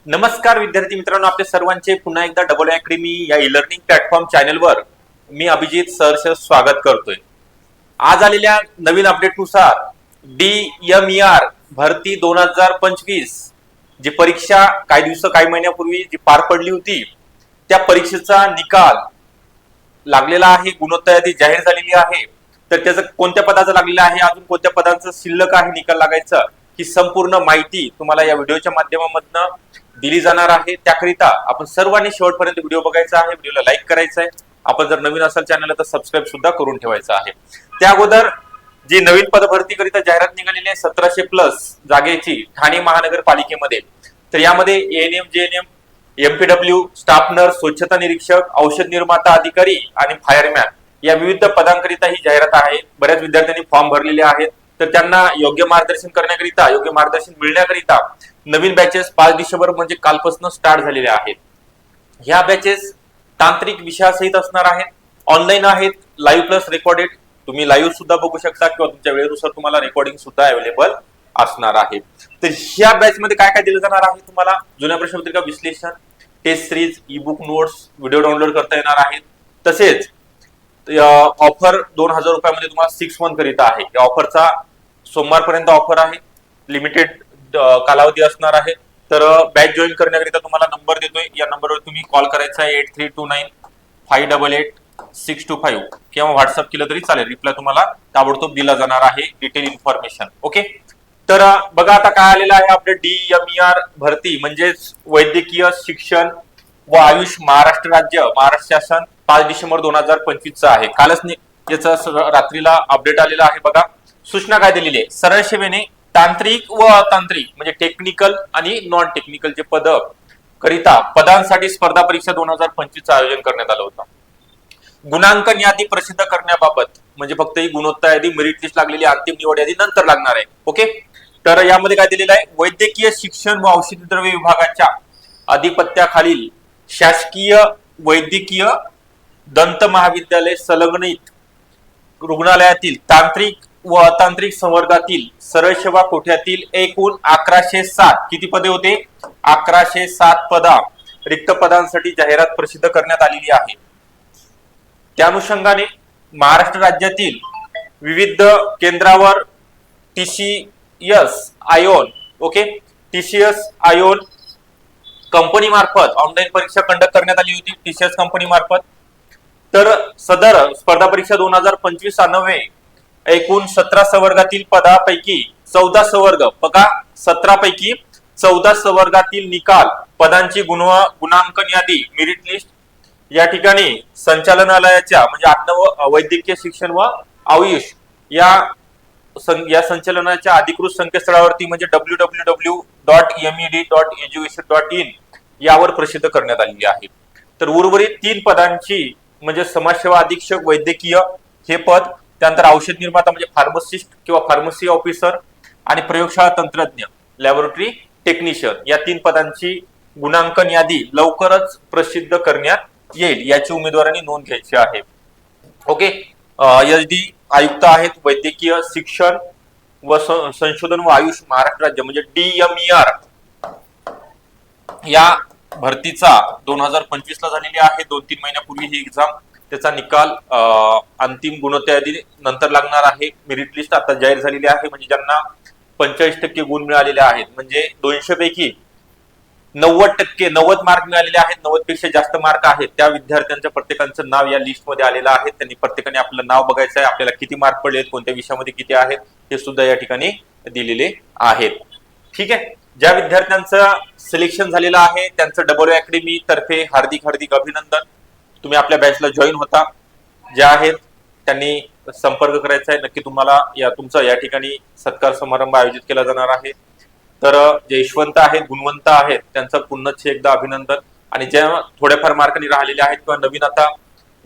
नमस्कार विद्यार्थी मित्रांनो, आपल्या सर्वांचे पुन्हा एकदा डबल अकॅडमी या ई लर्निंग प्लॅटफॉर्म चॅनलवर मी अभिजित सहर्ष स्वागत करतोय। आज आलेल्या नवीन अपडेटनुसार DMER भरती 2025 जी परीक्षा काही महिन्यापूर्वी जी पार पडली होती त्या परीक्षेचा निकाल लागलेला आहे, गुणोत्तर यादी जाहीर झालेली आहे। तर त्याचं कोणत्या पदाचं लागलेलं आहे, अजून कोणत्या पदांचं शिल्लक आहे निकाल लागायचं, ही संपूर्ण माहिती तुम्हाला या व्हिडिओच्या माध्यमातून दिली जाणार आहे। त्याकरिता आपण सर्वांनी शेवटपर्यंत व्हिडिओ बघायचा आहे, व्हिडिओला लाईक करायचं आहे, आपण जर नवीन असाल चॅनलला तर सबस्क्राईब सुद्धा करून ठेवायचं आहे। त्या अगोदर जी नवीन पद भरतीकरिता जाहिरात निघालेली आहे 1700+ जागेची ठाणे महानगरपालिकेमध्ये, तर यामध्ये ANM JNM MPW staff nurse, स्वच्छता निरीक्षक, औषध निर्माता अधिकारी आणि फायरमॅन या विविध पदांकरिता ही जाहिरात आहे। बऱ्याच विद्यार्थ्यांनी फॉर्म भरलेले आहेत, तर त्यांना योग्य मार्गदर्शन करण्याकरिता, योग्य मार्गदर्शन मिळण्याकरिता नवीन बॅचेस 5 डिसेंबर म्हणजे कालपासून स्टार्ट झालेले आहेत। ह्या बॅचेस तांत्रिक विषयासहित असणार आहेत, ऑनलाईन आहेत, लाईव्ह प्लस रेकॉर्डेड, तुम्ही लाईव्ह सुद्धा बघू शकता किंवा तुमच्या वेळेनुसार तुम्हाला रेकॉर्डिंग सुद्धा अवेलेबल असणार आहे। तर ह्या बॅच मध्ये काय काय दिलं जाणार आहे तुम्हाला, जुन्या प्रश्नपत्रिका विश्लेषण, test series, ebook notes, video download करता येणार आहेत। तसेच ऑफर 2000 रुपयामध्ये तुम्हाला 6 मंथ करिता आहे। या ऑफरचा सोमवारपर्यंत ऑफर आहे, लिमिटेड कालावधी असणार आहे। तर बॅच जॉईन करण्याकरिता तुम्हाला नंबर देतोय, या नंबरवर तुम्ही कॉल करायचा आहे 8329588625 किंवा व्हॉट्सअप केलं तरी चालेल, रिप्लाय तुम्हाला ताबडतोब दिला जाणार आहे, डिटेल इन्फॉर्मेशन। ओके, तर बघा आता काय आलेलं आहे अपडेट। DMER भरती म्हणजेच वैद्यकीय शिक्षण व आयुष महाराष्ट्र राज्य महाराष्ट्र शासन 5 डिसेंबर 2025 आहे। कालच याचा रात्रीला अपडेट आलेला आहे। बघा सूचना काय दिलेली आहे, सरळ सेवेने तांत्रिक व अतांत्रिक म्हणजे टेक्निकल आणि नॉन टेक्निकल जे पद करिता पदांसाठी स्पर्धा परीक्षा 2025 आयोजन करण्यात आलं होतं। गुणांकन यादी प्रसिद्ध करण्याबाबत म्हणजे फक्त ही गुणोत्तर यादी, मेरिट लिस्ट लागलेली, अंतिम निवड यादी नंतर लागणार आहे। ओके, तर यामध्ये काय दिलेलं आहे, वैद्यकीय शिक्षण व औषधी द्रव्य विभागाच्या अधिपत्याखालील शासकीय वैद्यकीय दंत महाविद्यालय संलग्नित रुग्णालयातील तांत्रिक व अतांत्रिक संवर्गातील सरळ सेवा कोठ्यातील एकूण 1107 किती पदे होते, 1107 पदा रिक्त पदांसाठी जाहिरात प्रसिद्ध करण्यात आलेली आहे। त्या अनुषंगाने महाराष्ट्र राज्यातील विविध केंद्रावर TCS आयोन कंपनी मार्फत ऑनलाईन परीक्षा कंडक्ट करण्यात आली होती, TCS कंपनी मार्फत। तर सदर स्पर्धा परीक्षा 2025 अन्वये एकूण 17 संवर्गातील पदापैकी 14 संवर्ग, बघा 17 पैकी 14 संवर्गातील निकाल, पदांची गुणांकन यादी, मेरिट लिस्ट या ठिकाणी संचालनालयाच्या म्हणजे वैद्यकीय शिक्षण व आयुष या संचालनाच्या अधिकृत संकेतस्थळावरती म्हणजे www.med.education.in यावर प्रसिद्ध करण्यात आलेली आहे। तर उर्वरित 3 पदांची म्हणजे समाजसेवा अधीक्षक वैद्यकीय हे पद, त्यानंतर औषध निर्माता म्हणजे फार्मसिस्ट किंवा फार्मसी ऑफिसर आणि प्रयोगशाळा तंत्रज्ञ लॅबोरेटरी टेक्निशियन या 3 पदांची गुणांकन यादी लवकरच प्रसिद्ध करण्यात येईल, याची उमेदवारांनी नोंद घ्यायची आहे। ओके, SD आयुक्त आहेत वैद्यकीय शिक्षण व संशोधन व आयुष महाराष्ट्र राज्य म्हणजे DMER या भरतीचा 2025 ला झालेली आहे। 2-3 महिन्यापूर्वी ही एक्झाम, त्याचा निकाल अंतिम गुणोत्तर यादी नंतर लागणार आहे। मेरिट लिस्ट आता जाहीर झालेली आहे, म्हणजे ज्यांना 45% गुण मिळालेले आहेत, म्हणजे 200 पैकी 90 मार्क मिळालेले आहेत, 90 पेक्षा जास्त मार्क आहेत, त्या विद्यार्थ्यांच्या प्रत्येकाचं नाव या लिस्ट मध्ये आलेलं आहे। त्यांनी प्रत्येकाने आपलं नाव बघायचं आहे, आपल्याला किती मार्क पडलेत, कोणत्या विषयामध्ये किती आहेत हे सुद्धा या ठिकाणी दिलेले आहेत। ठीक आहे, ज्या विद्यार्थ्यांचं सिलेक्शन झालेलं आहे त्यांचं डबल अकॅडमी तर्फे हार्दिक अभिनंदन। तुम्ही आपल्या बॅचला जॉईन होता, ज्या आहेत त्यांनी संपर्क करायचा आहे, नक्की तुम्हाला तुमचा या ठिकाणी सत्कार समारंभ आयोजित केला जाणार आहे। तर जे यशवंत आहेत, गुणवंत आहेत, त्यांचं पुन्हा एकदा अभिनंदन। आणि ज्या थोड्याफार मार्कांनी राहिलेले आहेत किंवा नवीन आता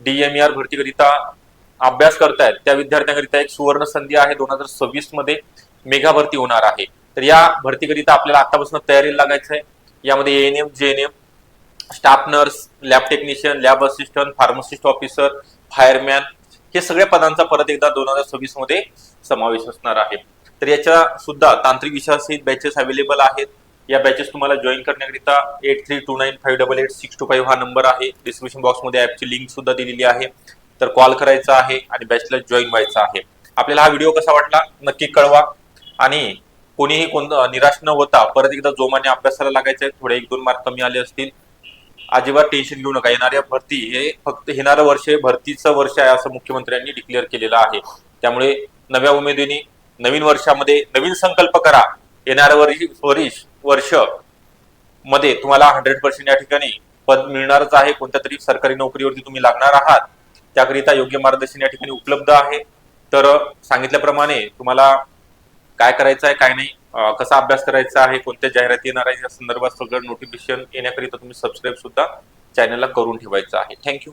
DMER भरतीकरिता अभ्यास करतायत त्या विद्यार्थ्यांकरिता एक सुवर्ण संधी आहे, 2026 मध्ये मेगा भरती होणार आहे। तर या भरतीकरिता आपल्याला आतापासून तयारीला लागायचं आहे। यामध्ये ANM JNM staff nurse, lab technician, lab assistant, pharmacist officer, fireman हे सगळ्या पदांचा परत एकदा 2026 मध्ये समावेश असणार आहे। तर याच्या सुद्धा तांत्रिक विषयासहित बॅचेस अवेलेबल आहेत। या बॅचेस तुम्हाला जॉईन करण्याकरिता 8329588625 हा नंबर आहे. डिस्क्रिप्शन बॉक्समध्ये ऍपची लिंक सुद्धा दिलेली आहे. तर कॉल करायचा आहे आणि बॅचला जॉईन व्हायचं आहे. आपल्याला हा व्हिडिओ कसा वाटला नक्की कळवा आणि कोणीही निराश न होता परत एकदा जोमाने अभ्यासाला लागायचं आहे. थोडे 1-2 मार्क कमी आले असतील, अजिबात टेन्शन घेऊ नका. येणाऱ्या भरती हे फक्त येणारं वर्ष भरतीचं वर्ष आहे असं मुख्यमंत्र्यांनी डिक्लेअर केलेलं आहे. त्यामुळे नव्या उमेदीने नवीन वर्षामध्ये नवीन संकल्प करा. येणाऱ्या वर्ष मध्ये तुम्हाला 100% या ठिकाणी पद मिळणारच आहे. कोणत्या तरी सरकारी नोकरीवरती तुम्ही लागणार आहात. त्याकरिता योग्य मार्गदर्शन या ठिकाणी उपलब्ध आहे. तर सांगितल्याप्रमाणे तुम्हाला काय करायचं आहे, काय नाही, कसा अभ्यास करायचा आहे, कोणत्या जाहिराती येणार आहे या संदर्भात सगळं नोटिफिकेशन येण्याकरिता तुम्ही सबस्क्राईब सुद्धा चॅनलला करून ठेवायचं आहे. थँक्यू.